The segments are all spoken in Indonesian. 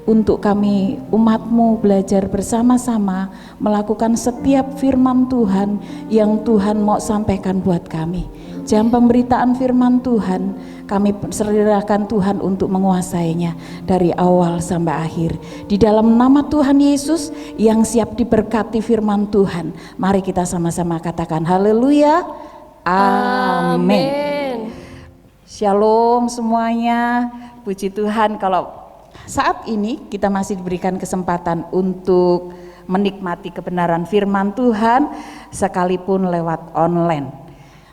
untuk kami umat-Mu belajar bersama-sama melakukan setiap firman Tuhan yang Tuhan mau sampaikan buat kami. Jam pemberitaan firman Tuhan, kami serahkan Tuhan untuk menguasainya dari awal sampai akhir. Di dalam nama Tuhan Yesus yang siap diberkati firman Tuhan, mari kita sama-sama katakan haleluya, amin. Shalom semuanya, puji Tuhan kalau saat ini kita masih diberikan kesempatan untuk menikmati kebenaran firman Tuhan sekalipun lewat online.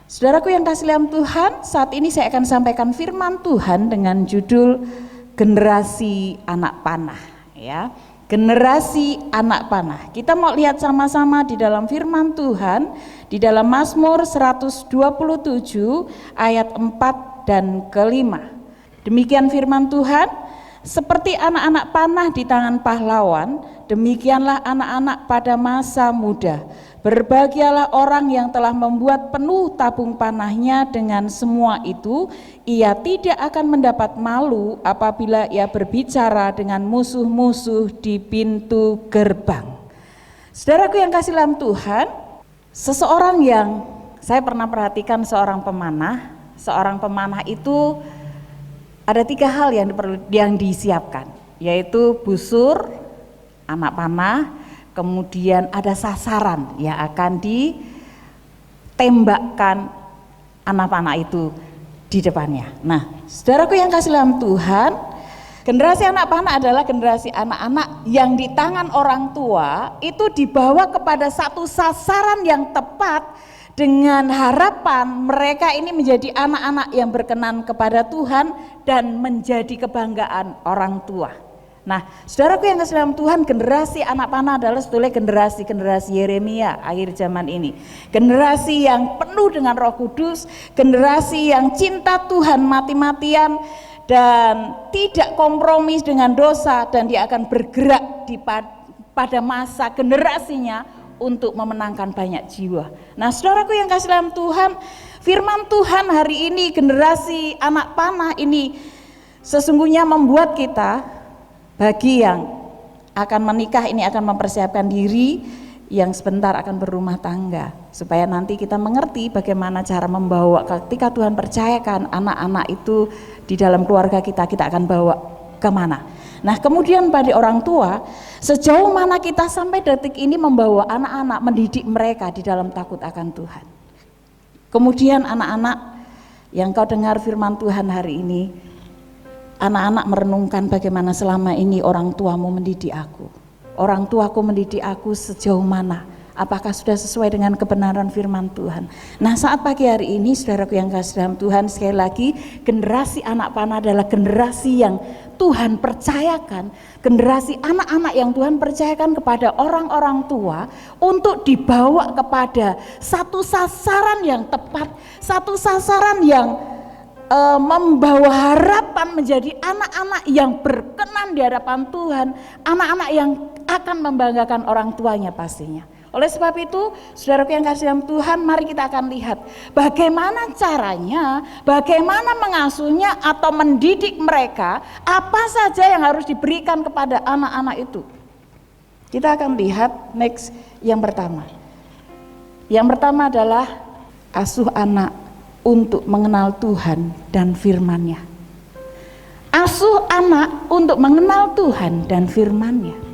Saudaraku yang kasih dalam Tuhan, saat ini saya akan sampaikan firman Tuhan dengan judul generasi anak panah, ya. Generasi anak panah. Kita mau lihat sama-sama di dalam firman Tuhan di dalam Mazmur 127 ayat 4 dan ke-5. Demikian firman Tuhan. Seperti anak-anak panah di tangan pahlawan, demikianlah anak-anak pada masa muda. Berbahagialah orang yang telah membuat penuh tabung panahnya. Dengan semua itu, ia tidak akan mendapat malu apabila ia berbicara dengan musuh-musuh di pintu gerbang. Saudaraku yang kasih dalam Tuhan, seseorang yang saya pernah perhatikan seorang pemanah itu ada 3 hal yang disiapkan, yaitu busur, anak panah, kemudian ada sasaran yang akan ditembakkan anak panah itu di depannya. Nah, saudaraku yang kasih dalam Tuhan, generasi anak panah adalah generasi anak-anak yang di tangan orang tua itu dibawa kepada satu sasaran yang tepat, dengan harapan mereka ini menjadi anak-anak yang berkenan kepada Tuhan dan menjadi kebanggaan orang tua. Nah, saudaraku yang kasih dalam Tuhan, generasi anak panah adalah sebetulnya generasi Yeremia akhir zaman ini. Generasi yang penuh dengan Roh Kudus, generasi yang cinta Tuhan mati-matian dan tidak kompromi dengan dosa, dan dia akan bergerak pada masa generasinya untuk memenangkan banyak jiwa. Nah, saudaraku yang kasih dalam Tuhan, firman Tuhan hari ini generasi anak panah ini sesungguhnya membuat kita, bagi yang akan menikah ini akan mempersiapkan diri, yang sebentar akan berumah tangga, supaya nanti kita mengerti bagaimana cara membawa, ketika Tuhan percayakan anak-anak itu di dalam keluarga kita akan bawa kemana. Nah, kemudian bagi orang tua, sejauh mana kita sampai detik ini membawa anak-anak, mendidik mereka di dalam takut akan Tuhan. Kemudian anak-anak yang kau dengar firman Tuhan hari ini, anak-anak merenungkan bagaimana selama ini orang tuamu mendidik aku. Orang tuaku mendidik aku sejauh mana? Apakah sudah sesuai dengan kebenaran firman Tuhan? Nah, saat pagi hari ini, saudaraku yang kasih dalam Tuhan, sekali lagi, generasi anak panah adalah generasi yang Tuhan percayakan, generasi anak-anak yang Tuhan percayakan kepada orang-orang tua untuk dibawa kepada satu sasaran yang tepat, satu sasaran yang membawa harapan menjadi anak-anak yang berkenan di hadapan Tuhan, anak-anak yang akan membanggakan orang tuanya pastinya. Oleh sebab itu, saudaraku yang kasih dalam Tuhan, mari kita akan lihat bagaimana caranya, bagaimana mengasuhnya atau mendidik mereka, apa saja yang harus diberikan kepada anak-anak itu. Kita akan lihat next yang pertama. Yang pertama adalah asuh anak untuk mengenal Tuhan dan firman-Nya. Asuh anak untuk mengenal Tuhan dan firman-Nya.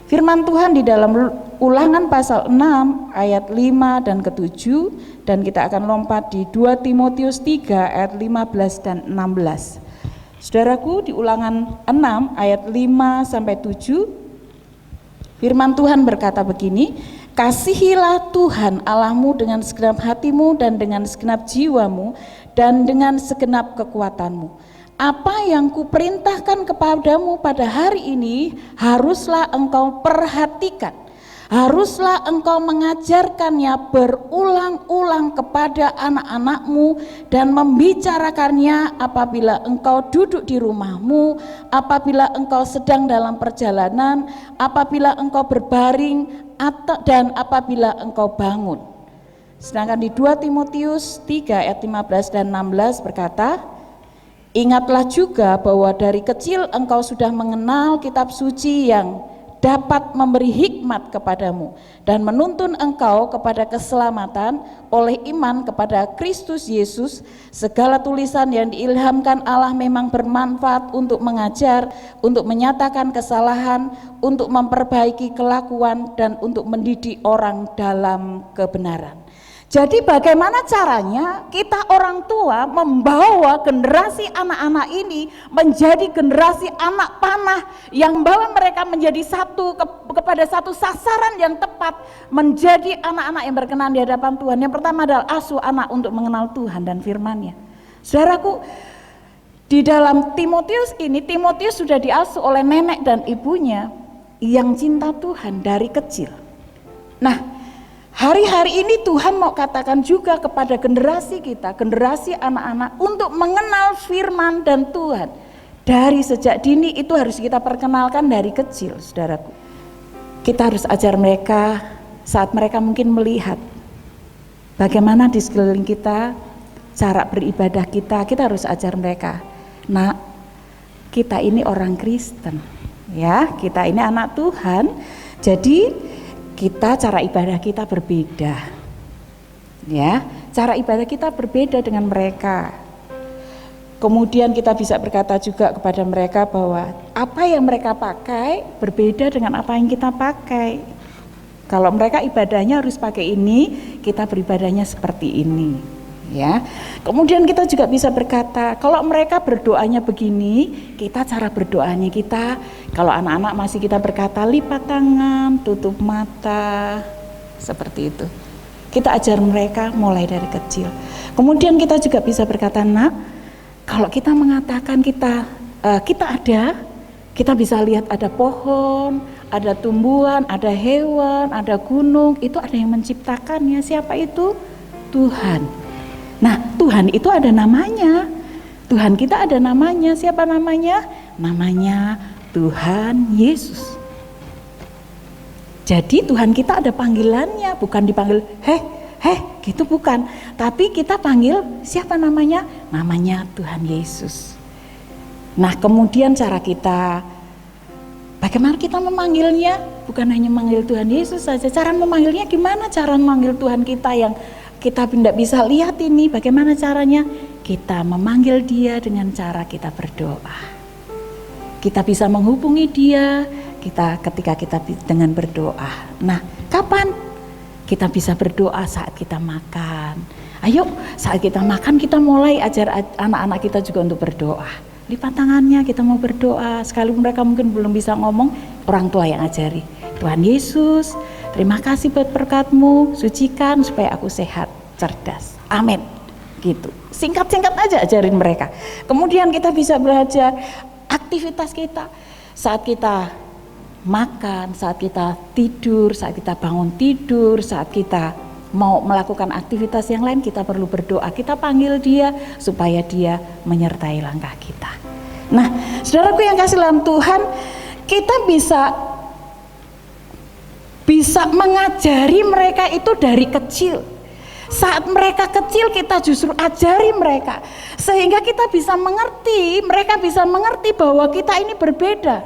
Firman Tuhan di dalam Ulangan pasal 6 ayat 5 dan ke-7, dan kita akan lompat di 2 Timotius 3 ayat 15 dan 16. Saudaraku, di Ulangan 6 ayat 5 sampai 7, firman Tuhan berkata begini, kasihilah Tuhan Allahmu dengan segenap hatimu dan dengan segenap jiwamu dan dengan segenap kekuatanmu. Apa yang kuperintahkan kepadamu pada hari ini haruslah engkau perhatikan. Haruslah engkau mengajarkannya berulang-ulang kepada anak-anakmu dan membicarakannya apabila engkau duduk di rumahmu, apabila engkau sedang dalam perjalanan, apabila engkau berbaring, dan apabila engkau bangun. Sedangkan di 2 Timotius 3 ayat 15 dan 16 berkata, Ingatlah juga bahwa dari kecil engkau sudah mengenal kitab suci yang dapat memberi hikmat kepadamu dan menuntun engkau kepada keselamatan oleh iman kepada Kristus Yesus. Segala tulisan yang diilhamkan Allah memang bermanfaat untuk mengajar, untuk menyatakan kesalahan, untuk memperbaiki kelakuan, dan untuk mendidik orang dalam kebenaran. Jadi bagaimana caranya kita orang tua membawa generasi anak-anak ini menjadi generasi anak panah yang membawa mereka menjadi satu kepada satu sasaran yang tepat, menjadi anak-anak yang berkenan di hadapan Tuhan. Yang pertama adalah asuh anak untuk mengenal Tuhan dan firman-Nya. Saudaraku, di dalam Timotius ini, Timotius sudah diasuh oleh nenek dan ibunya yang cinta Tuhan dari kecil. Nah, hari-hari ini Tuhan mau katakan juga kepada generasi kita, generasi anak-anak, untuk mengenal firman dan Tuhan. Dari sejak dini itu harus kita perkenalkan dari kecil, saudaraku. Kita harus ajar mereka saat mereka mungkin melihat bagaimana di sekeliling kita, cara beribadah kita harus ajar mereka. Nah, kita ini orang Kristen, ya, kita ini anak Tuhan, jadi kita cara ibadah kita berbeda, ya, cara ibadah kita berbeda dengan mereka. Kemudian kita bisa berkata juga kepada mereka bahwa apa yang mereka pakai berbeda dengan apa yang kita pakai. Kalau mereka ibadahnya harus pakai ini, kita beribadahnya seperti ini, ya. Kemudian kita juga bisa berkata, kalau mereka berdoanya begini, kita cara berdoanya kita, kalau anak-anak masih kita berkata lipat tangan, tutup mata, seperti itu. Kita ajar mereka mulai dari kecil. Kemudian kita juga bisa berkata, nak, kalau kita mengatakan kita ada, kita bisa lihat ada pohon, ada tumbuhan, ada hewan, ada gunung, itu ada yang menciptakannya. Siapa itu? Tuhan. Nah, Tuhan itu ada namanya. Tuhan kita ada namanya. Siapa namanya? Namanya Tuhan Yesus. Jadi Tuhan kita ada panggilannya, bukan dipanggil gitu, bukan. Tapi kita panggil siapa namanya? Namanya Tuhan Yesus. Nah, kemudian cara kita, bagaimana kita memanggilnya? Bukan hanya manggil Tuhan Yesus saja. Cara memanggilnya gimana? Cara memanggil Tuhan kita yang kita tidak bisa lihat ini, bagaimana caranya? Kita memanggil Dia dengan cara kita berdoa. Kita bisa menghubungi Dia ketika kita dengan berdoa. Nah, kapan kita bisa berdoa? Saat kita makan. Ayo, saat kita makan kita mulai ajar anak-anak kita juga untuk berdoa. Lipat tangannya, kita mau berdoa. Sekalipun mereka mungkin belum bisa ngomong, orang tua yang ajari. Tuhan Yesus, terima kasih buat berkat-Mu, sucikan supaya aku sehat, cerdas. Amin. Gitu. Singkat-singkat aja ajarin mereka. Kemudian kita bisa belajar aktivitas kita. Saat kita makan, saat kita tidur, saat kita bangun tidur, saat kita mau melakukan aktivitas yang lain, kita perlu berdoa. Kita panggil Dia supaya Dia menyertai langkah kita. Nah, saudaraku yang kasih dalam Tuhan, kita bisa mengajari mereka itu dari kecil. Saat mereka kecil kita justru ajari mereka, sehingga kita bisa mengerti, mereka bisa mengerti bahwa kita ini berbeda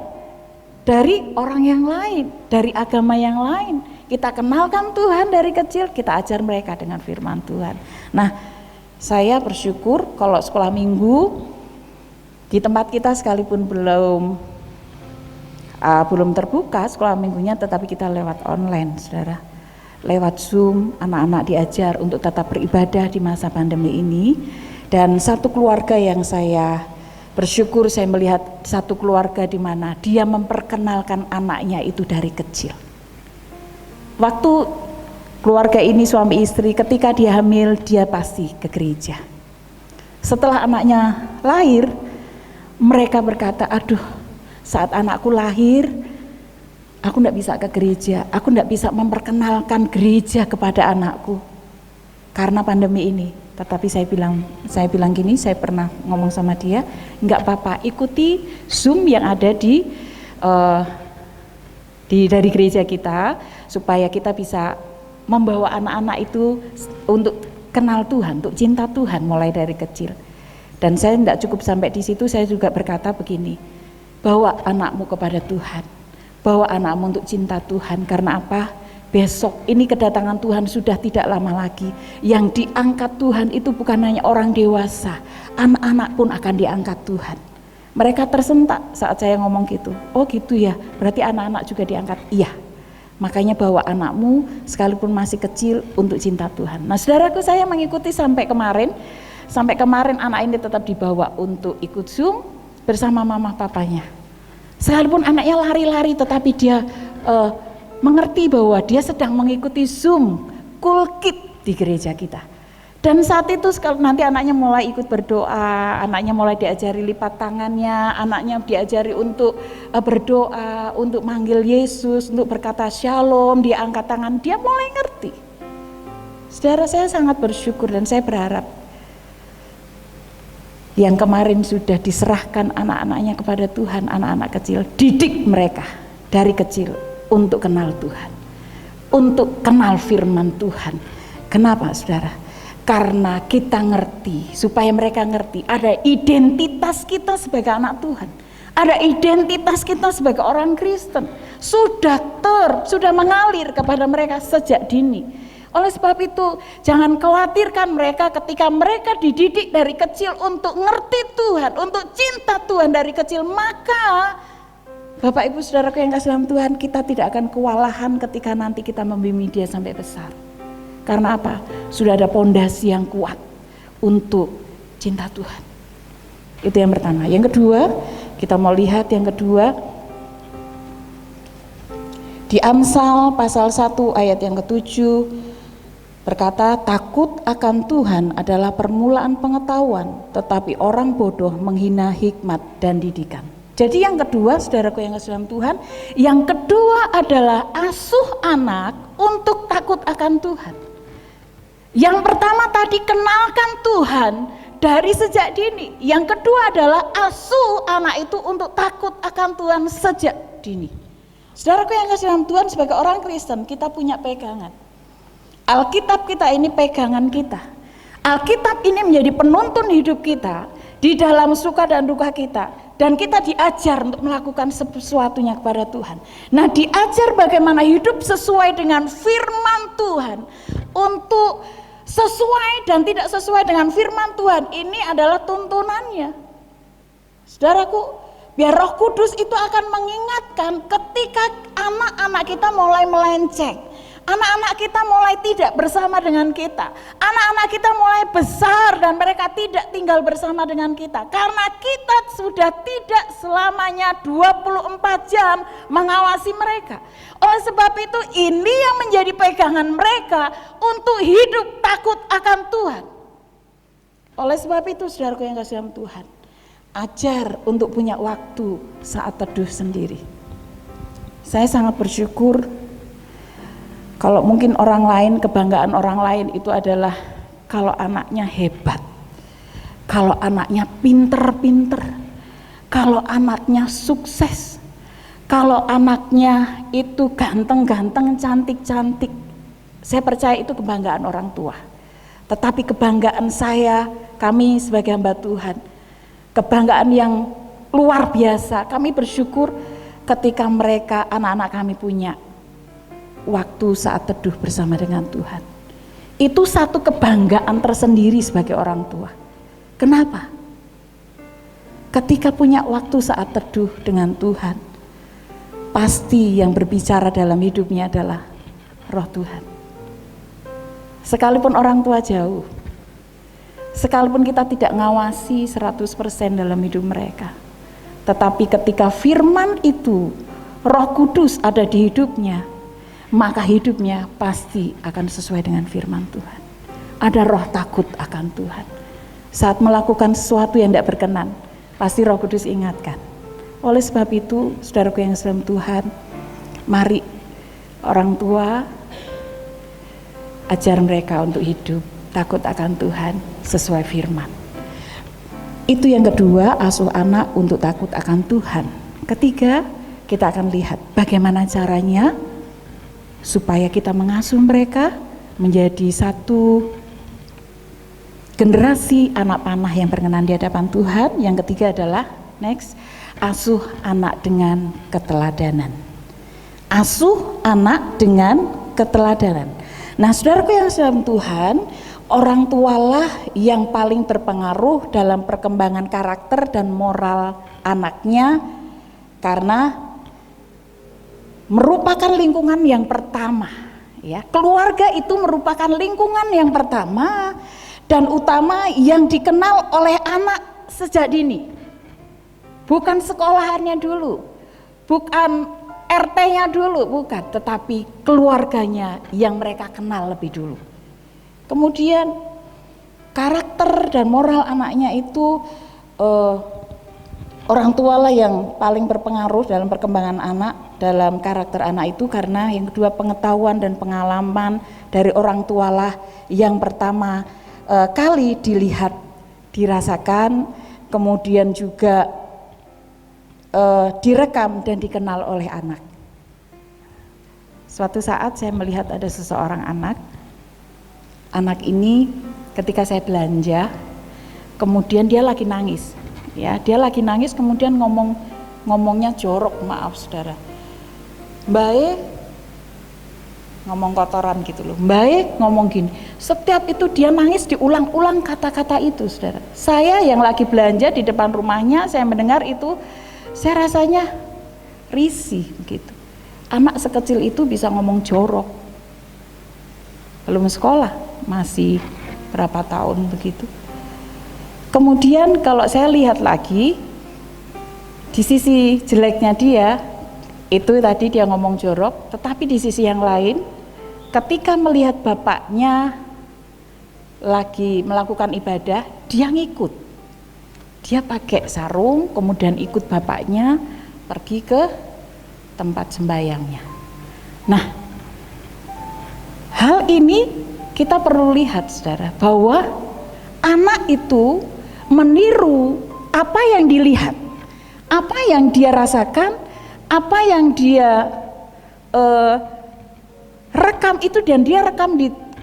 dari orang yang lain, dari agama yang lain. Kita kenalkan Tuhan dari kecil, kita ajar mereka dengan firman Tuhan. Nah, saya bersyukur kalau sekolah minggu di tempat kita sekalipun belum terbuka sekolah minggunya, tetapi kita lewat online, saudara. Lewat Zoom, anak-anak diajar untuk tetap beribadah di masa pandemi ini. Dan satu keluarga yang saya bersyukur, saya melihat satu keluarga di mana dia memperkenalkan anaknya itu dari kecil. Waktu keluarga ini suami istri, ketika dia hamil, dia pasti ke gereja. Setelah anaknya lahir, mereka berkata, aduh, saat anakku lahir, aku tidak bisa ke gereja, aku tidak bisa memperkenalkan gereja kepada anakku karena pandemi ini. Tetapi saya bilang gini, saya pernah ngomong sama dia, enggak apa-apa, ikuti Zoom yang ada dari gereja kita, supaya kita bisa membawa anak-anak itu untuk kenal Tuhan, untuk cinta Tuhan mulai dari kecil. Dan saya tidak cukup sampai di situ, saya juga berkata begini, bawa anakmu kepada Tuhan, bawa anakmu untuk cinta Tuhan. Karena apa? Besok ini kedatangan Tuhan sudah tidak lama lagi. Yang diangkat Tuhan itu bukan hanya orang dewasa, anak-anak pun akan diangkat Tuhan. Mereka tersentak saat saya ngomong gitu. Oh gitu ya, berarti anak-anak juga diangkat. Iya, makanya bawa anakmu sekalipun masih kecil untuk cinta Tuhan. Nah saudaraku, saya mengikuti sampai kemarin anak ini tetap dibawa untuk ikut Zoom bersama mama papanya. Sekalipun anaknya lari-lari, tetapi dia mengerti bahwa dia sedang mengikuti Zoom Cool Kid di gereja kita. Dan saat itu nanti anaknya mulai ikut berdoa, anaknya mulai diajari lipat tangannya, anaknya diajari untuk berdoa, untuk manggil Yesus, untuk berkata shalom, dia angkat tangan, dia mulai ngerti. Saudara, saya sangat bersyukur dan saya berharap yang kemarin sudah diserahkan anak-anaknya kepada Tuhan, anak-anak kecil, didik mereka dari kecil untuk kenal Tuhan, untuk kenal firman Tuhan. Kenapa saudara? Karena kita ngerti, supaya mereka ngerti ada identitas kita sebagai anak Tuhan, ada identitas kita sebagai orang Kristen, sudah mengalir kepada mereka sejak dini. Oleh sebab itu, jangan khawatirkan mereka ketika mereka dididik dari kecil untuk ngerti Tuhan, untuk cinta Tuhan dari kecil, maka Bapak Ibu Saudaraku yang kasih dalam Tuhan, kita tidak akan kewalahan ketika nanti kita membimbing dia sampai besar. Karena apa? Sudah ada pondasi yang kuat untuk cinta Tuhan. Itu yang pertama. Yang kedua, kita mau lihat yang kedua, di Amsal pasal 1 ayat yang ke-7 berkata, takut akan Tuhan adalah permulaan pengetahuan, tetapi orang bodoh menghina hikmat dan didikan. Jadi yang kedua, saudaraku yang kasih dalam Tuhan, yang kedua adalah asuh anak untuk takut akan Tuhan. Yang pertama tadi, kenalkan Tuhan dari sejak dini. Yang kedua adalah asuh anak itu untuk takut akan Tuhan sejak dini. Saudaraku yang kasih dalam Tuhan, sebagai orang Kristen kita punya pegangan. Alkitab kita ini pegangan kita. Alkitab ini menjadi penuntun hidup kita di dalam suka dan duka kita. Dan kita diajar untuk melakukan sesuatunya kepada Tuhan. Nah, diajar bagaimana hidup sesuai dengan firman Tuhan. Untuk sesuai dan tidak sesuai dengan firman Tuhan, ini adalah tuntunannya. Saudaraku, biar Roh Kudus itu akan mengingatkan ketika anak-anak kita mulai melenceng. Anak-anak kita mulai tidak bersama dengan kita. Anak-anak kita mulai besar dan mereka tidak tinggal bersama dengan kita. Karena kita sudah tidak selamanya 24 jam mengawasi mereka. Oleh sebab itu ini yang menjadi pegangan mereka untuk hidup takut akan Tuhan. Oleh sebab itu saudaraku yang kasih dalam Tuhan, ajar untuk punya waktu saat teduh sendiri. Saya sangat bersyukur. Kalau mungkin orang lain, kebanggaan orang lain itu adalah kalau anaknya hebat, kalau anaknya pinter-pinter, kalau anaknya sukses, kalau anaknya itu ganteng-ganteng, cantik-cantik. Saya percaya itu kebanggaan orang tua. Tetapi kebanggaan saya, kami sebagai hamba Tuhan, kebanggaan yang luar biasa. Kami bersyukur ketika mereka, anak-anak kami punya waktu saat teduh bersama dengan Tuhan. Itu satu kebanggaan tersendiri sebagai orang tua. Kenapa? Ketika punya waktu saat teduh dengan Tuhan, pasti yang berbicara dalam hidupnya adalah Roh Tuhan. Sekalipun orang tua jauh, sekalipun kita tidak ngawasi 100% dalam hidup mereka, tetapi ketika firman itu, Roh Kudus ada di hidupnya, maka hidupnya pasti akan sesuai dengan firman Tuhan. Ada roh takut akan Tuhan. Saat melakukan sesuatu yang tidak berkenan, pasti Roh Kudus ingatkan. Oleh sebab itu, saudaraku yang dalam Tuhan, mari orang tua ajar mereka untuk hidup takut akan Tuhan sesuai firman. Itu yang kedua, asuh anak untuk takut akan Tuhan. Ketiga, kita akan lihat bagaimana caranya supaya kita mengasuh mereka menjadi satu generasi anak panah yang berkenan di hadapan Tuhan. Yang ketiga adalah asuh anak dengan keteladanan. Asuh anak dengan keteladanan. Nah, saudaraku yang dalam Tuhan, orang tualah yang paling berpengaruh dalam perkembangan karakter dan moral anaknya, karena merupakan lingkungan yang pertama, ya. Keluarga itu merupakan lingkungan yang pertama dan utama yang dikenal oleh anak sejak dini. Bukan sekolahannya dulu, bukan RT-nya dulu, bukan, tetapi keluarganya yang mereka kenal lebih dulu. Kemudian karakter dan moral anaknya itu orang tua lah yang paling berpengaruh dalam perkembangan anak, dalam karakter anak itu, karena yang kedua pengetahuan dan pengalaman dari orang tua lah yang pertama kali dilihat, dirasakan, kemudian juga direkam dan dikenal oleh anak. Suatu saat saya melihat ada seseorang anak ini ketika saya belanja, kemudian dia lagi nangis, ya, dia lagi nangis, kemudian ngomongnya jorok, maaf saudara, Mbak ngomong kotoran gitu loh, Mbak ngomong gini, setiap itu dia nangis diulang-ulang kata-kata itu, saudara. Saya yang lagi belanja di depan rumahnya, saya mendengar itu, saya rasanya risih gitu. Anak sekecil itu bisa ngomong jorok, belum sekolah, masih berapa tahun begitu. Kemudian kalau saya lihat lagi di sisi jeleknya dia, itu tadi dia ngomong jorok, tetapi di sisi yang lain ketika melihat bapaknya lagi melakukan ibadah, dia ngikut. Dia pakai sarung, kemudian ikut bapaknya pergi ke tempat sembayangnya. Nah, hal ini kita perlu lihat, saudara, bahwa anak itu meniru apa yang dilihat, apa yang dia rasakan, apa yang dia rekam itu, dan dia rekam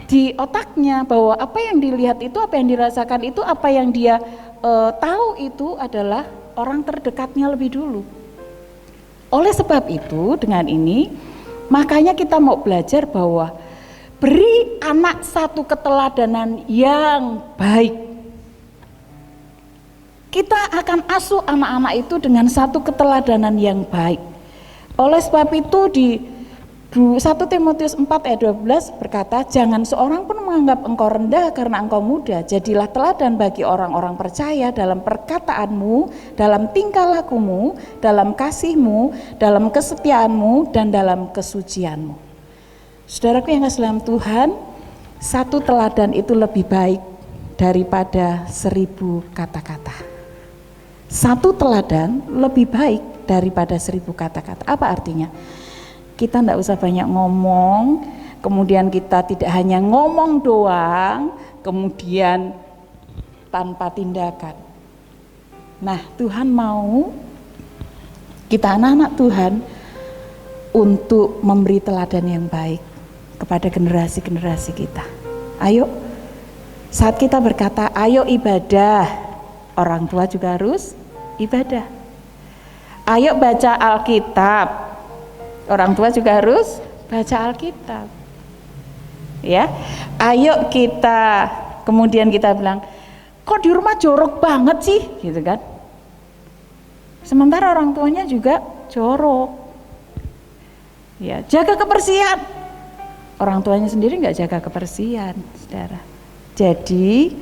di otaknya bahwa apa yang dilihat itu, apa yang dirasakan itu, apa yang dia tahu itu adalah orang terdekatnya lebih dulu. Oleh sebab itu, dengan ini makanya kita mau belajar bahwa beri anak satu keteladanan yang baik. Kita akan asuh anak-anak itu dengan satu keteladanan yang baik. Oleh sebab itu di 1 Timotius 4 ayat 12 berkata, jangan seorang pun menganggap engkau rendah karena engkau muda, jadilah teladan bagi orang-orang percaya dalam perkataanmu, dalam tingkah lakumu, dalam kasihmu, dalam kesetiaanmu, dan dalam kesucianmu. Saudaraku yang kasih dalam Tuhan, satu teladan itu lebih baik daripada 1000 kata-kata. Satu teladan lebih baik daripada 1000 kata-kata. Apa artinya? Kita tidak usah banyak ngomong, kemudian kita tidak hanya ngomong doang, kemudian tanpa tindakan. Nah, Tuhan mau kita anak-anak Tuhan untuk memberi teladan yang baik kepada generasi-generasi kita. Ayo, saat kita berkata, ayo ibadah, orang tua juga harus ibadah. Ayo baca Alkitab, orang tua juga harus baca Alkitab. Ya, ayo kita, kemudian kita bilang, kok di rumah jorok banget sih, gitu kan? Sementara orang tuanya juga jorok. Ya, jaga kebersihan. Orang tuanya sendiri nggak jaga kebersihan, saudara. Jadi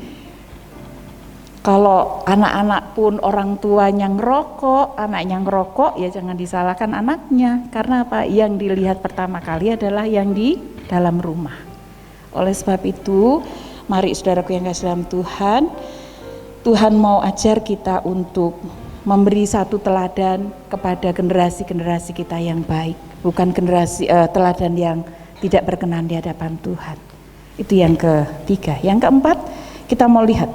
kalau anak-anak pun orang tuanya ngerokok, anaknya ngerokok, ya jangan disalahkan anaknya. Karena apa? Yang dilihat pertama kali adalah yang di dalam rumah. Oleh sebab itu, mari saudaraku yang kasih dalam Tuhan, Tuhan mau ajar kita untuk memberi satu teladan kepada generasi-generasi kita yang baik. Bukan generasi teladan yang tidak berkenan di hadapan Tuhan. Itu yang ketiga. Yang keempat, kita mau lihat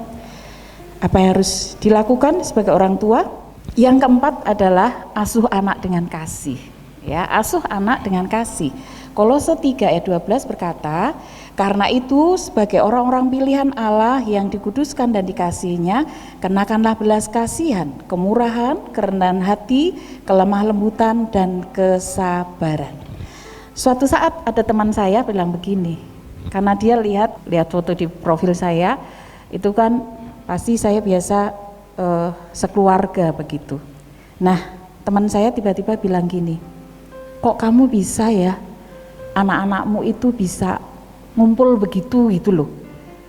apa yang harus dilakukan sebagai orang tua. Yang keempat adalah asuh anak dengan kasih. Ya, asuh anak dengan kasih. Kolose 3 ayat 12 berkata, karena itu sebagai orang-orang pilihan Allah yang dikuduskan dan dikasihinya, kenakanlah belas kasihan, kemurahan, kerendahan hati, kelemah lembutan, dan kesabaran. Suatu saat ada teman saya bilang begini, karena dia lihat foto di profil saya, itu kan pasti saya biasa sekeluarga begitu. Nah, teman saya tiba-tiba bilang gini, kok kamu bisa ya, anak-anakmu itu bisa ngumpul begitu gitu loh.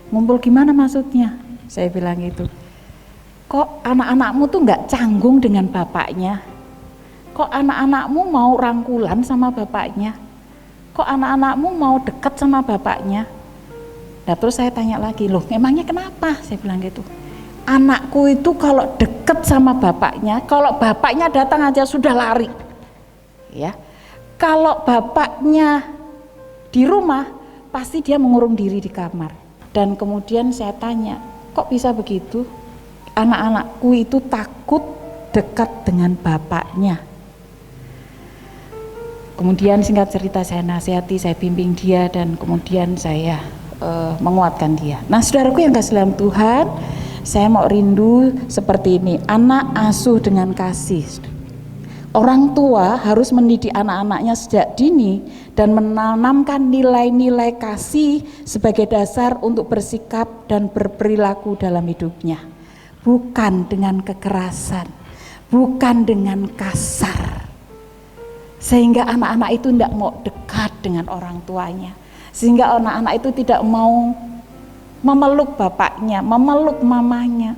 Ngumpul gimana maksudnya? Saya bilang gitu. Kok anak-anakmu tuh nggak canggung dengan bapaknya? Kok anak-anakmu mau rangkulan sama bapaknya? Kok anak-anakmu mau dekat sama bapaknya? Nah terus saya tanya lagi, loh emangnya kenapa? Saya bilang gitu. Anakku itu kalau deket sama bapaknya, kalau bapaknya datang aja sudah lari. Ya. Kalau bapaknya di rumah, pasti dia mengurung diri di kamar. Dan kemudian saya tanya, kok bisa begitu? Anak-anakku itu takut dekat dengan bapaknya. Kemudian singkat cerita saya nasihati, saya bimbing dia, dan kemudian saya menguatkan dia. Nah saudaraku yang kasih dalam Tuhan, saya mau rindu seperti ini, anak asuh dengan kasih. Orang tua harus mendidik anak-anaknya sejak dini dan menanamkan nilai-nilai kasih sebagai dasar untuk bersikap dan berperilaku dalam hidupnya. Bukan dengan kekerasan, bukan dengan kasar. Sehingga anak-anak itu tidak mau dekat dengan orang tuanya. Sehingga anak-anak itu tidak mau memeluk bapaknya, memeluk mamanya.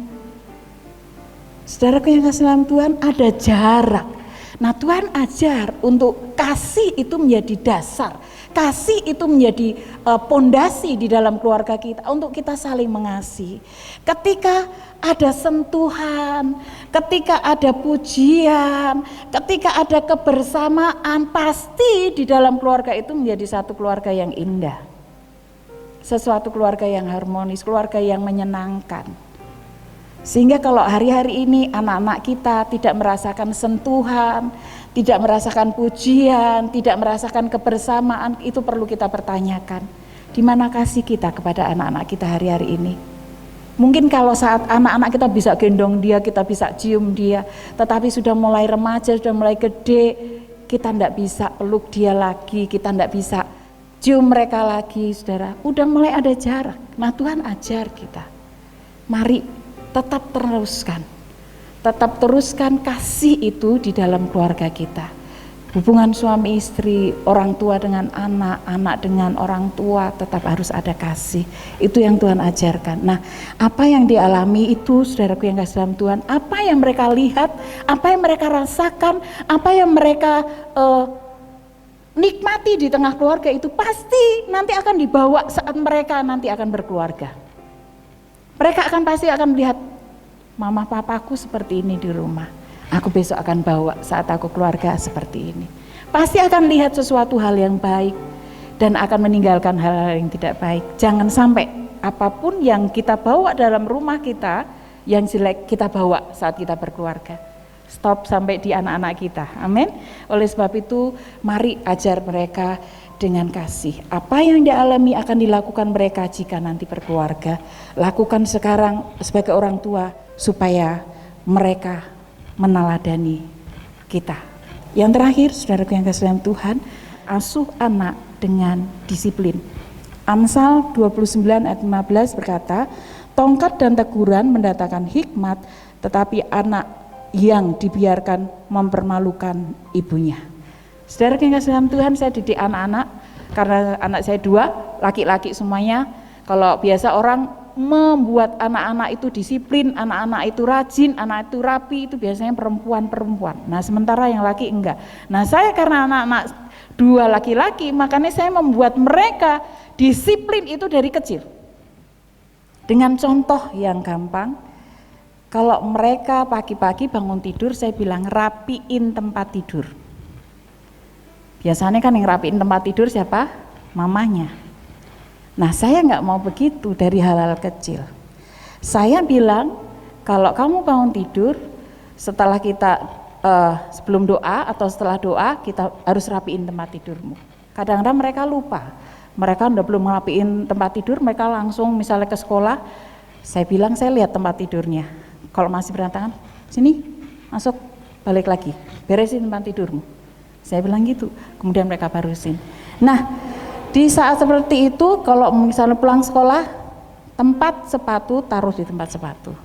Saudaraku yang kasih dalam Tuhan, ada jarak. Nah Tuhan ajar untuk kasih itu menjadi dasar, kasih itu menjadi pondasi di dalam keluarga kita untuk kita saling mengasihi. Ketika ada sentuhan, ketika ada pujian, ketika ada kebersamaan, pasti di dalam keluarga itu menjadi satu keluarga yang indah, sesuatu keluarga yang harmonis, keluarga yang menyenangkan. Sehingga kalau hari-hari ini anak-anak kita tidak merasakan sentuhan, tidak merasakan pujian, tidak merasakan kebersamaan, itu perlu kita pertanyakan. Di mana kasih kita kepada anak-anak kita hari-hari ini? Mungkin kalau saat anak-anak kita bisa gendong dia, kita bisa cium dia, tetapi sudah mulai remaja, sudah mulai gede, kita tidak bisa peluk dia lagi, kita tidak bisa cium mereka lagi, saudara. Udah mulai ada jarak. Nah Tuhan ajar kita, mari tetap teruskan kasih itu di dalam keluarga kita. Hubungan suami istri, orang tua dengan anak, anak dengan orang tua, tetap harus ada kasih. Itu yang Tuhan ajarkan. Nah, apa yang dialami itu, saudaraku yang kasih dalam Tuhan, apa yang mereka lihat, apa yang mereka rasakan, apa yang mereka nikmati di tengah keluarga itu pasti nanti akan dibawa saat mereka nanti akan berkeluarga. Mereka pasti akan melihat, mama papaku seperti ini di rumah, aku besok akan bawa saat aku keluarga seperti ini. Pasti akan lihat sesuatu hal yang baik dan akan meninggalkan hal-hal yang tidak baik. Jangan sampai apapun yang kita bawa dalam rumah kita yang jelek kita bawa saat kita berkeluarga. Stop sampai di anak-anak kita, amin. Oleh sebab itu mari ajar mereka dengan kasih. Apa yang dialami akan dilakukan mereka jika nanti berkeluarga. Lakukan sekarang sebagai orang tua supaya mereka meneladani kita. Yang terakhir, saudaraku yang kasih dalam Tuhan, asuh anak dengan disiplin. Amsal 29 ayat 15 berkata, tongkat dan teguran mendatangkan hikmat, tetapi anak yang dibiarkan mempermalukan ibunya. Saudara yang kasih dalam Tuhan, saya didik anak-anak, karena anak saya 2, laki-laki semuanya. Kalau biasa orang membuat anak-anak itu disiplin, anak-anak itu rajin, anak itu rapi, itu biasanya perempuan-perempuan. Nah sementara yang laki enggak. Nah saya karena anak-anak 2 laki-laki, makanya saya membuat mereka disiplin itu dari kecil. Dengan contoh yang gampang, kalau mereka pagi-pagi bangun tidur, saya bilang rapiin tempat tidur. Biasanya kan yang rapiin tempat tidur siapa? Mamanya. Nah saya nggak mau begitu dari hal-hal kecil. Saya bilang kalau kamu bangun tidur, setelah kita sebelum doa atau setelah doa kita harus rapiin tempat tidurmu. Kadang-kadang mereka lupa. Mereka udah belum ngerapiin tempat tidur, mereka langsung misalnya ke sekolah. Saya bilang saya lihat tempat tidurnya. Kalau masih berantakan, sini masuk, balik lagi, beresin tempat tidurmu. Saya bilang gitu. Kemudian mereka barusin. Nah, di saat seperti itu, kalau misalnya pulang sekolah, tempat sepatu taruh di tempat sepatu.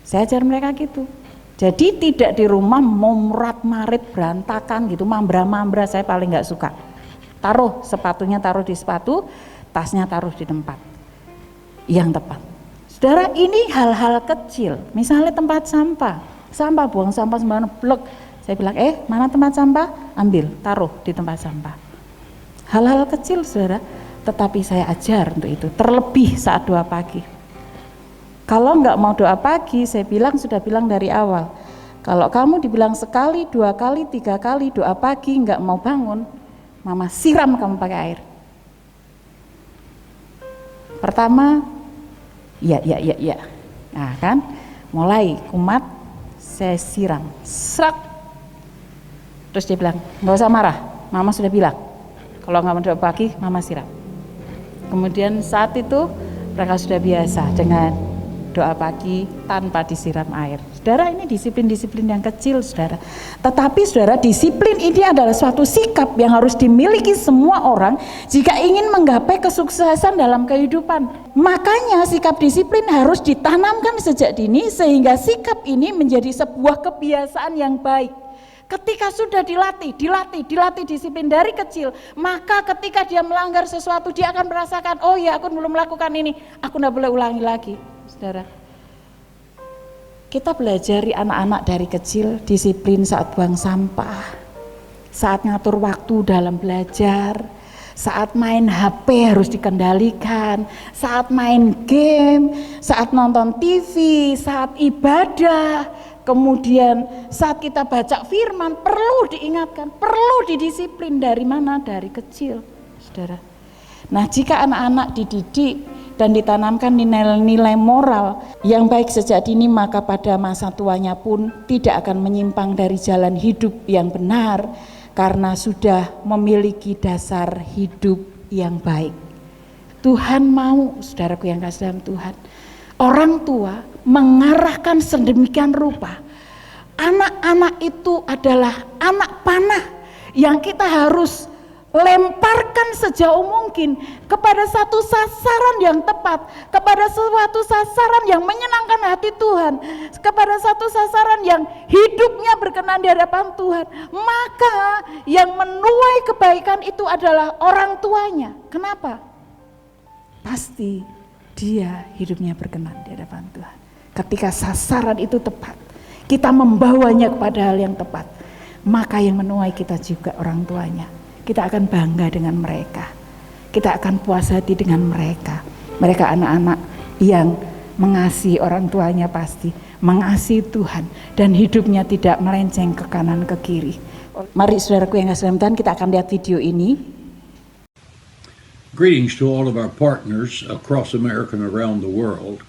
Saya ajar mereka gitu. Jadi tidak di rumah memurat-marit berantakan gitu, mambra-mambra, saya paling nggak suka. Taruh sepatunya, taruh di sepatu, tasnya taruh di tempat yang tepat. Saudara, ini hal-hal kecil. Misalnya tempat sampah buang sampah sembarangan, blok. Saya bilang, mana tempat sampah? Ambil, taruh di tempat sampah. Hal-hal kecil, saudara, tetapi saya ajar untuk itu. Terlebih saat doa pagi. Kalau nggak mau doa pagi, saya sudah bilang dari awal. Kalau kamu dibilang sekali, 2 kali, 3 kali doa pagi nggak mau bangun, mama siram kamu pakai air. Pertama, ya. Nah kan, mulai kumat, saya siram, serak. Terus dia bilang, nggak usah marah, mama sudah bilang. Kalau nggak mau doa pagi, mama siram. Kemudian saat itu mereka sudah biasa dengan doa pagi tanpa disiram air. Saudara, ini disiplin-disiplin yang kecil, saudara. Tetapi saudara, disiplin ini adalah suatu sikap yang harus dimiliki semua orang jika ingin menggapai kesuksesan dalam kehidupan. Makanya sikap disiplin harus ditanamkan sejak dini sehingga sikap ini menjadi sebuah kebiasaan yang baik. Ketika sudah dilatih disiplin dari kecil, maka ketika dia melanggar sesuatu, dia akan merasakan, oh ya, aku belum melakukan ini, aku tidak boleh ulangi lagi. Saudara, kita belajari anak-anak dari kecil disiplin saat buang sampah, saat ngatur waktu dalam belajar, saat main HP harus dikendalikan, saat main game, saat nonton TV, saat ibadah, kemudian saat kita baca firman, perlu diingatkan, perlu didisiplin. Dari mana? Dari kecil, saudara. Nah, jika anak-anak dididik dan ditanamkan nilai-nilai moral yang baik sejak dini, maka pada masa tuanya pun tidak akan menyimpang dari jalan hidup yang benar karena sudah memiliki dasar hidup yang baik. Tuhan mau, saudaraku yang kasih dalam Tuhan, orang tua mengarahkan sedemikian rupa. Anak-anak itu adalah anak panah yang kita harus lemparkan sejauh mungkin kepada satu sasaran yang tepat, kepada suatu sasaran yang menyenangkan hati Tuhan, kepada satu sasaran yang hidupnya berkenan di hadapan Tuhan. Maka yang menuai kebaikan itu adalah orang tuanya. Kenapa? Pasti dia hidupnya berkenan di hadapan Tuhan. Ketika sasaran itu tepat, kita membawanya kepada hal yang tepat, maka yang menuai kita juga orang tuanya. Kita akan bangga dengan mereka, kita akan puas hati dengan mereka. Mereka anak-anak yang mengasihi orang tuanya, pasti mengasihi Tuhan, dan hidupnya tidak melenceng ke kanan ke kiri. Mari saudaraku yang kasih dalam Tuhan, kita akan lihat video ini. Greetings to all of our partners across America and around the world.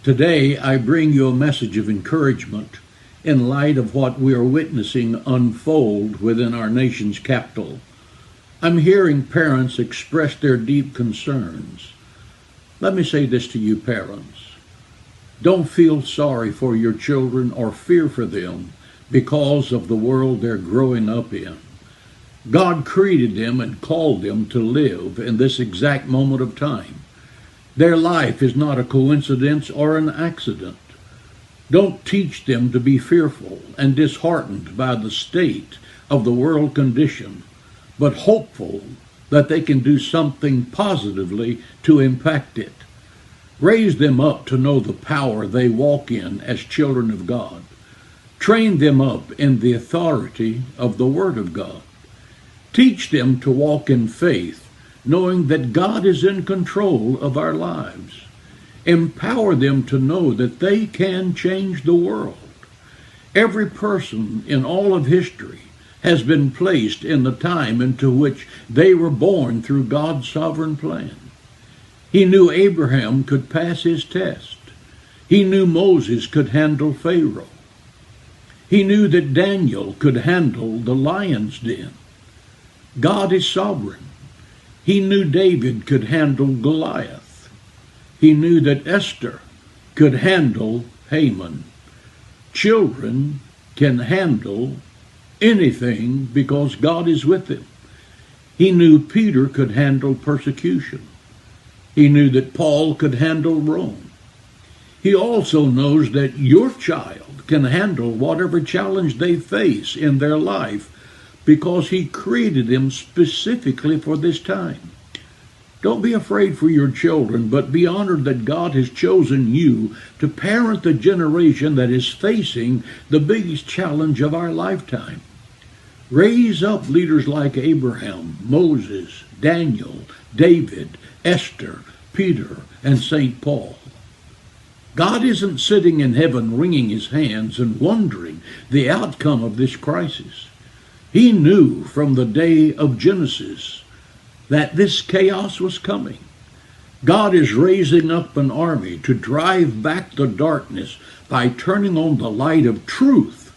Today I bring you a message of encouragement in light of what we are witnessing unfold within our nation's capital. I'm hearing parents express their deep concerns. Let me say this to you parents. Don't feel sorry for your children or fear for them because of the world they're growing up in. God created them and called them to live in this exact moment of time. Their life is not a coincidence or an accident. Don't teach them to be fearful and disheartened by the state of the world condition, but hopeful that they can do something positively to impact it. Raise them up to know the power they walk in as children of God. Train them up in the authority of the Word of God. Teach them to walk in faith, knowing that God is in control of our lives. Empower them to know that they can change the world. Every person in all of history has been placed in the time into which they were born through God's sovereign plan. He knew Abraham could pass his test. He knew Moses could handle Pharaoh. He knew that Daniel could handle the lion's den. God is sovereign. He knew David could handle Goliath. He knew that Esther could handle Haman. Children can handle anything because God is with them. He knew Peter could handle persecution. He knew that Paul could handle Rome. He also knows that your child can handle whatever challenge they face in their life because he created them specifically for this time. Don't be afraid for your children, but be honored that God has chosen you to parent the generation that is facing the biggest challenge of our lifetime. Raise up leaders like Abraham, Moses, Daniel, David, Esther, Peter, and St. Paul. God isn't sitting in heaven wringing his hands and wondering the outcome of this crisis. He knew from the day of Genesis that this chaos was coming. God is raising up an army to drive back the darkness by turning on the light of truth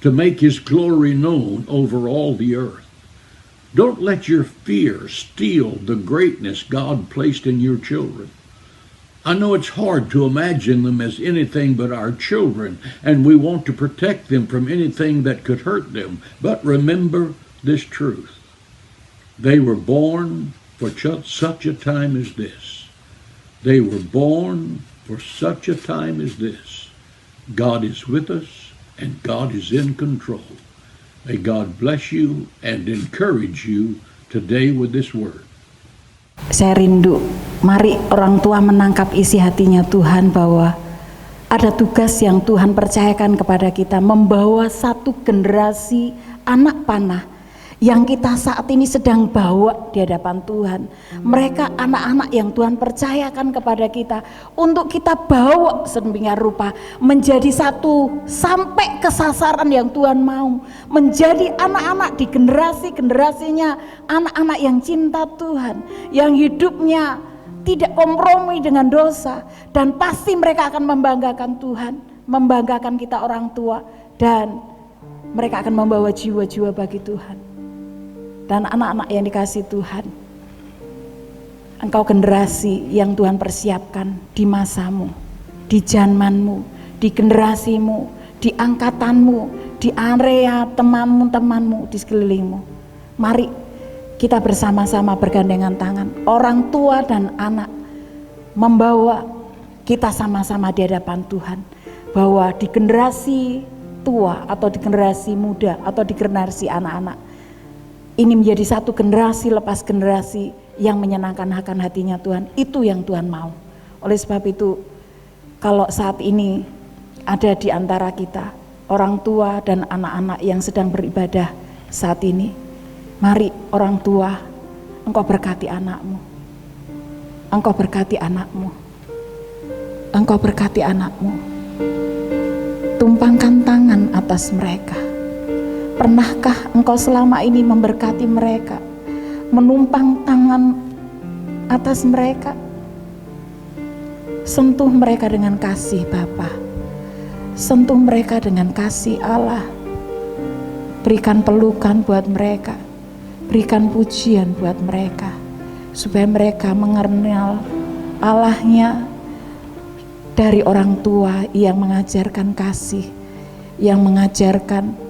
to make his glory known over all the earth. Don't let your fear steal the greatness God placed in your children. I know it's hard to imagine them as anything but our children, and we want to protect them from anything that could hurt them. But remember this truth. They were born for such a time as this. They were born for such a time as this. God is with us, and God is in control. May God bless you and encourage you today with this word. Saya rindu, mari orang tua menangkap isi hatinya Tuhan bahwa ada tugas yang Tuhan percayakan kepada kita, membawa satu generasi anak panah yang kita saat ini sedang bawa di hadapan Tuhan. Mereka anak-anak yang Tuhan percayakan kepada kita untuk kita bawa sedemikian rupa menjadi satu sampai ke sasaran yang Tuhan mau, menjadi anak-anak di generasi-generasinya, anak-anak yang cinta Tuhan, yang hidupnya tidak kompromi dengan dosa, dan pasti mereka akan membanggakan Tuhan, membanggakan kita orang tua, dan mereka akan membawa jiwa-jiwa bagi Tuhan. Dan anak-anak yang dikasihi Tuhan, engkau generasi yang Tuhan persiapkan di masamu, di zamanmu, di generasimu, di angkatanmu, di area temanmu-temanmu di sekelilingmu. Mari kita bersama-sama bergandengan tangan, orang tua dan anak, membawa kita sama-sama di hadapan Tuhan, bahwa di generasi tua atau di generasi muda atau di generasi anak-anak, ini menjadi satu generasi lepas generasi yang menyenangkan akan hatinya Tuhan. Itu yang Tuhan mau. Oleh sebab itu, kalau saat ini ada di antara kita orang tua dan anak-anak yang sedang beribadah saat ini, mari orang tua, engkau berkati anakmu. Engkau berkati anakmu. Engkau berkati anakmu. Tumpangkan tangan atas mereka. Pernahkah engkau selama ini memberkati mereka, menumpang tangan atas mereka? Sentuh mereka dengan kasih Bapa, sentuh mereka dengan kasih Allah. Berikan pelukan buat mereka, berikan pujian buat mereka, supaya mereka mengenal Allahnya dari orang tua yang mengajarkan kasih, yang mengajarkan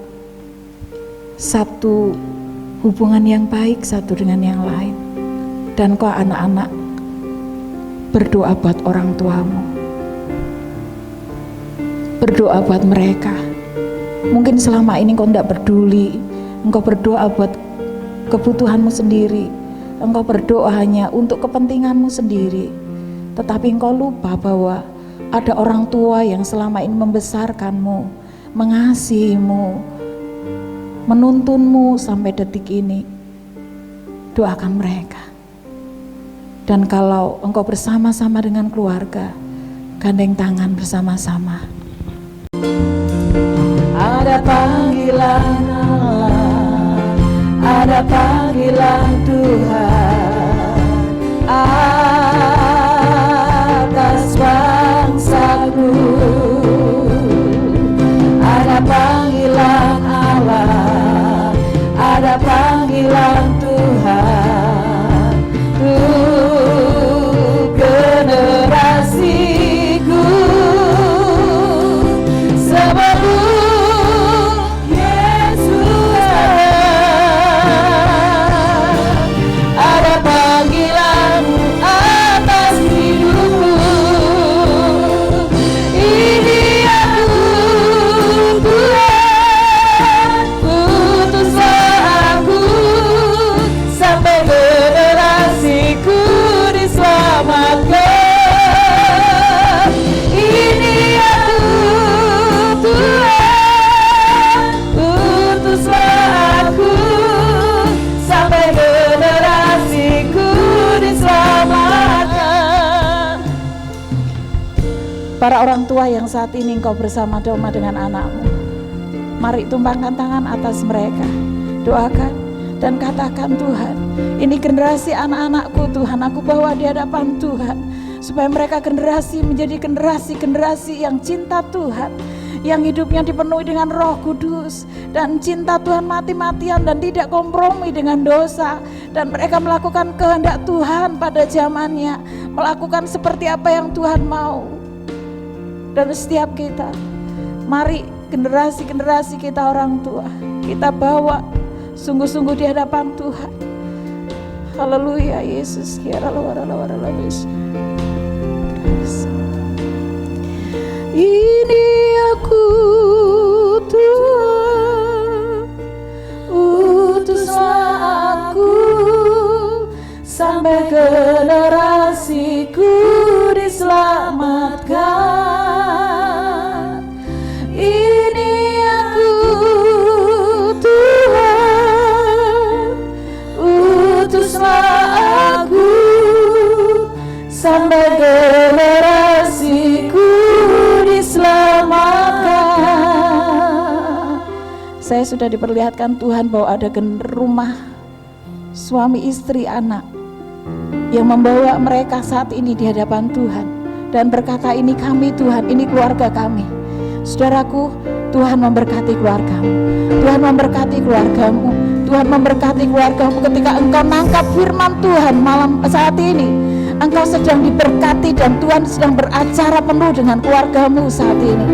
satu hubungan yang baik satu dengan yang lain. Dan kau anak-anak, berdoa buat orang tuamu, berdoa buat mereka. Mungkin selama ini kau tidak peduli, engkau berdoa buat kebutuhanmu sendiri, engkau berdoa hanya untuk kepentinganmu sendiri, tetapi engkau lupa bahwa ada orang tua yang selama ini membesarkanmu, mengasihimu, menuntunmu sampai detik ini. Doakan mereka. Dan kalau engkau bersama-sama dengan keluarga, gandeng tangan bersama-sama. Ada panggilan Allah, ada panggilan Tuhan atas bangsaku. Ada panggilan Allah, ada panggilan Tuhan Tuhan untuk generasiku. Sebelum Yesus ada panggilan atas hidupku. Ini aku Tuhan, utuslah aku sampai generasiku diselamatkan. Ini aku Tuhan, utuslah aku sampai generasiku diselamatkan. Para orang tua yang saat ini engkau bersama-sama dengan anakmu, mari tumpangkan tangan atas mereka, doakan dan katakan, Tuhan, ini generasi anak-anakku Tuhan, aku bawa di hadapan Tuhan, supaya mereka generasi menjadi generasi yang cinta Tuhan, yang hidupnya dipenuhi dengan Roh Kudus dan cinta Tuhan mati-matian dan tidak kompromi dengan dosa, dan mereka melakukan kehendak Tuhan pada zamannya, melakukan seperti apa yang Tuhan mau. Dan setiap kita, mari generasi-generasi kita orang tua, kita bawa sungguh-sungguh di hadapan Tuhan. Haleluya Yesus. Ini aku Tuhan, utuslah aku sampai generasiku diselamatkan. Ini aku Tuhan, utuslah aku sampai generasiku diselamatkan. Saya sudah diperlihatkan Tuhan bahwa ada rumah suami istri anak yang membawa mereka saat ini di hadapan Tuhan dan berkata, ini kami Tuhan, ini keluarga kami. Saudaraku, Tuhan memberkati keluargamu, Tuhan memberkati keluargamu, Tuhan memberkati keluargamu. Ketika engkau nangkap firman Tuhan malam saat ini, engkau sedang diberkati dan Tuhan sedang beracara penuh dengan keluargamu saat ini.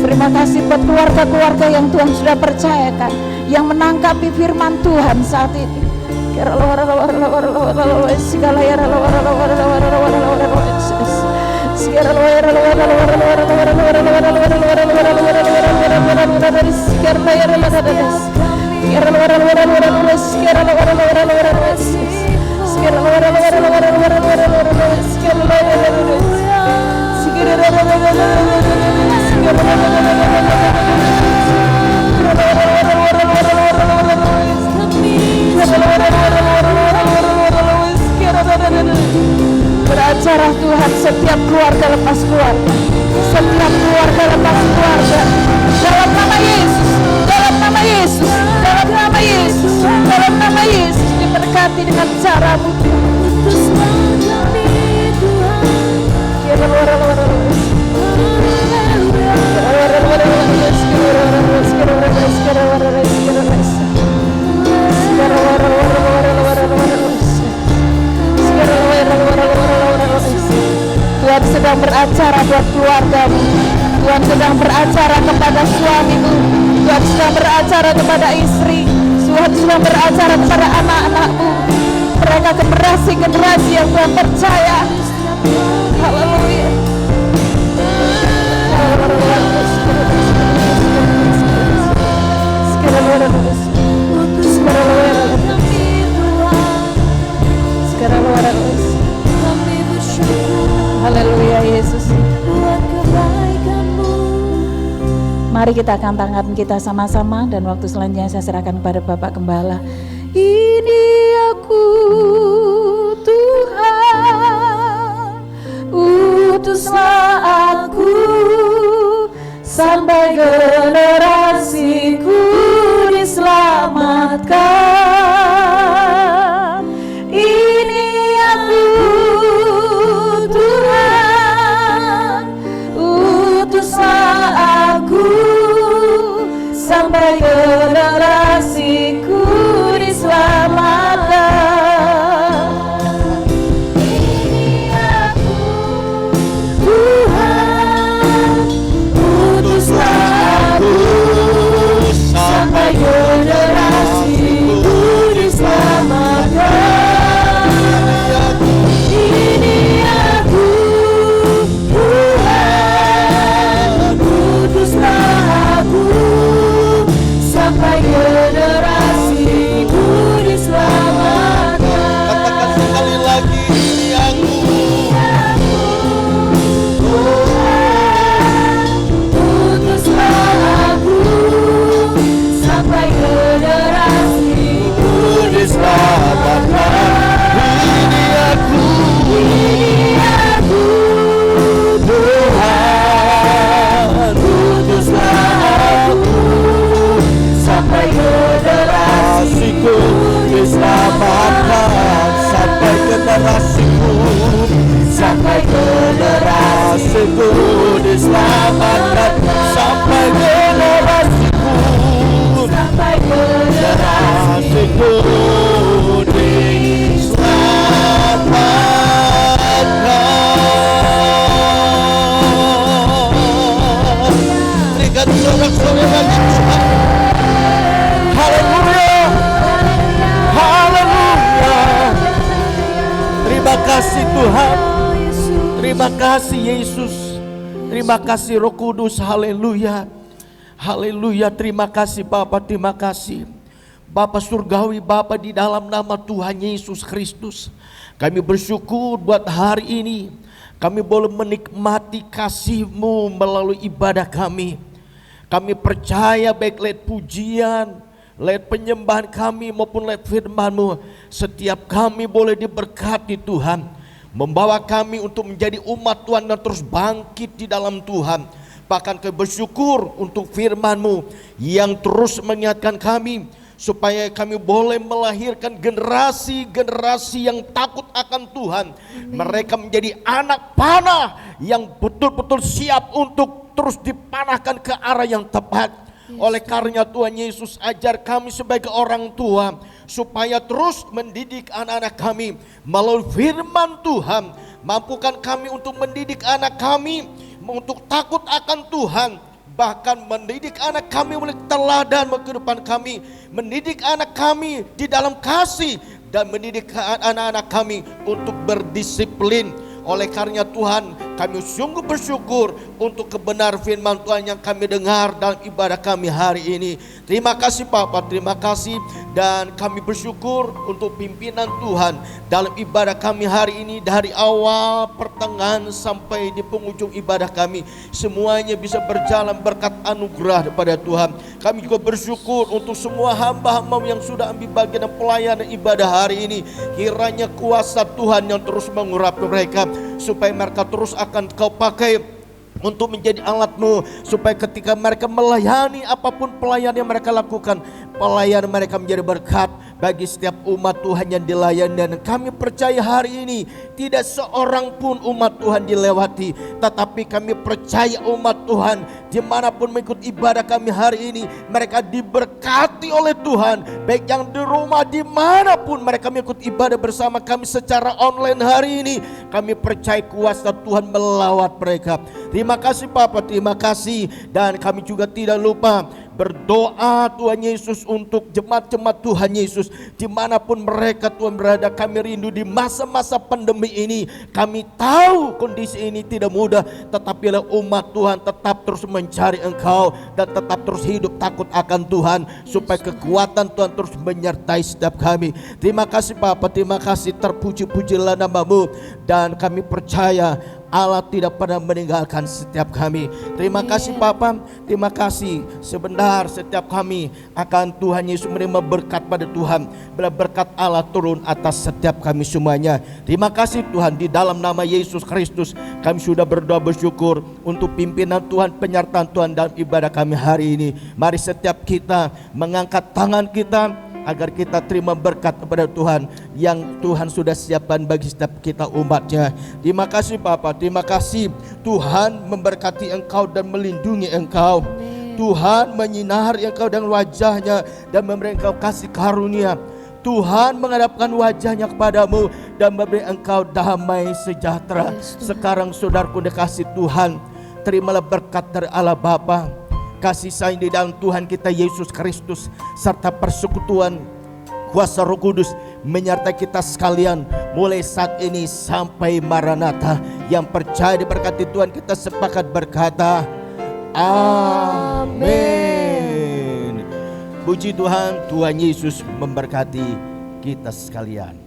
Terima kasih buat keluarga-keluarga yang Tuhan sudah percayakan, yang menangkapi firman Tuhan saat ini. Beracara Tuhan setiap keluarga lepas keluarga, setiap keluarga lepas keluarga, dalam nama Yesus, dalam nama Yesus, dalam nama Yesus, dalam nama Yesus, diberkati dengan caramu Tuhan sedang beracara buat keluargamu. Tuhan sedang beracara kepada suamimu. Tuhan sedang beracara kepada istri. Tuhan sedang beracara kepada anak-anakmu. Mereka generasi yang Tuhan percaya. Haleluya. Haleluya Yesus. Mari kita angkat tangan kita sama-sama, dan waktu selanjutnya saya serahkan kepada Bapak Gembala. Ini aku Tuhan, utuslah aku sampai generasiku diselamatkan. Ini aku Tuhan, utuslah sekali lagi Tuhan. Haleluya. Haleluya. Terima kasih Tuhan. Terima kasih Yesus. Terima kasih Roh Kudus. Haleluya. Haleluya. Terima kasih Bapa, terima kasih Bapa surgawi, Bapa di dalam nama Tuhan Yesus Kristus. Kami bersyukur buat hari ini. Kami boleh menikmati kasih-Mu melalui ibadah kami. Kami percaya baik lewat pujian, lewat penyembahan kami maupun lewat firman-Mu, setiap kami boleh diberkati Tuhan. Membawa kami untuk menjadi umat Tuhan dan terus bangkit di dalam Tuhan. Bahkan kami bersyukur untuk firman-Mu yang terus mengingatkan kami supaya kami boleh melahirkan generasi-generasi yang takut akan Tuhan. Mereka menjadi anak panah yang betul-betul siap untuk terus dipanahkan ke arah yang tepat. Oleh karenanya Tuhan Yesus, ajar kami sebagai orang tua supaya terus mendidik anak-anak kami melalui firman Tuhan. Mampukan kami untuk mendidik anak kami untuk takut akan Tuhan. Bahkan mendidik anak kami oleh teladan kehidupan kami. Mendidik anak kami di dalam kasih. Dan mendidik anak-anak kami untuk berdisiplin. Oleh karenanya Tuhan, kami sungguh bersyukur untuk kebenar firman Tuhan yang kami dengar dalam ibadah kami hari ini. Terima kasih Bapa, terima kasih. Dan kami bersyukur untuk pimpinan Tuhan dalam ibadah kami hari ini. Dari awal, pertengahan sampai di penghujung ibadah kami, semuanya bisa berjalan berkat anugerah daripada Tuhan. Kami juga bersyukur untuk semua hamba-hamba yang sudah ambil bagian dalam pelayanan ibadah hari ini. Kiranya kuasa Tuhan yang terus mengurapi mereka, supaya mereka terus akan Kau pakai untuk menjadi alat-Mu, supaya ketika mereka melayani apapun pelayanan yang mereka lakukan, pelayanan mereka menjadi berkat bagi setiap umat Tuhan yang dilayani. Dan kami percaya hari ini tidak seorang pun umat Tuhan dilewati, tetapi kami percaya umat Tuhan dimanapun mengikuti ibadah kami hari ini, mereka diberkati oleh Tuhan. Baik yang di rumah, dimanapun mereka mengikuti ibadah bersama kami secara online hari ini, kami percaya kuasa Tuhan melawat mereka. Terima kasih Bapa, terima kasih. Dan kami juga tidak lupa berdoa Tuhan Yesus untuk jemaat-jemaat Tuhan Yesus dimanapun mereka Tuhan berada. Kami rindu di masa-masa pandemi ini. Kami tahu kondisi ini tidak mudah, tetapi umat Tuhan tetap terus mencari Engkau dan tetap terus hidup takut akan Tuhan, supaya kekuatan Tuhan terus menyertai setiap kami. Terima kasih Bapa, terima kasih. Terpuji-pujilah nama-Mu. Dan kami percaya Allah tidak pernah meninggalkan setiap kami. Terima kasih Bapa, terima kasih. Sebentar setiap kami akan Tuhan Yesus menerima berkat pada Tuhan. Bila berkat Allah turun atas setiap kami semuanya. Terima kasih Tuhan, di dalam nama Yesus Kristus kami sudah berdoa bersyukur untuk pimpinan Tuhan, penyertaan Tuhan dalam ibadah kami hari ini. Mari setiap kita mengangkat tangan kita agar kita terima berkat kepada Tuhan yang Tuhan sudah siapkan bagi setiap kita umatnya. Terima kasih Bapa, terima kasih. Tuhan memberkati Engkau dan melindungi Engkau. Tuhan menyinari Engkau dengan wajahnya dan memberi Engkau kasih karunia. Tuhan menghadapkan wajahnya kepadamu dan memberi Engkau damai sejahtera. Sekarang saudaraku dikasih Tuhan, terimalah berkat dari Allah Bapa, kasih sayang di dalam Tuhan kita Yesus Kristus, serta persekutuan kuasa Roh Kudus menyertai kita sekalian mulai saat ini sampai Maranatha. Yang percaya diberkati Tuhan, kita sepakat berkata amin. Puji Tuhan, Tuhan Yesus memberkati kita sekalian.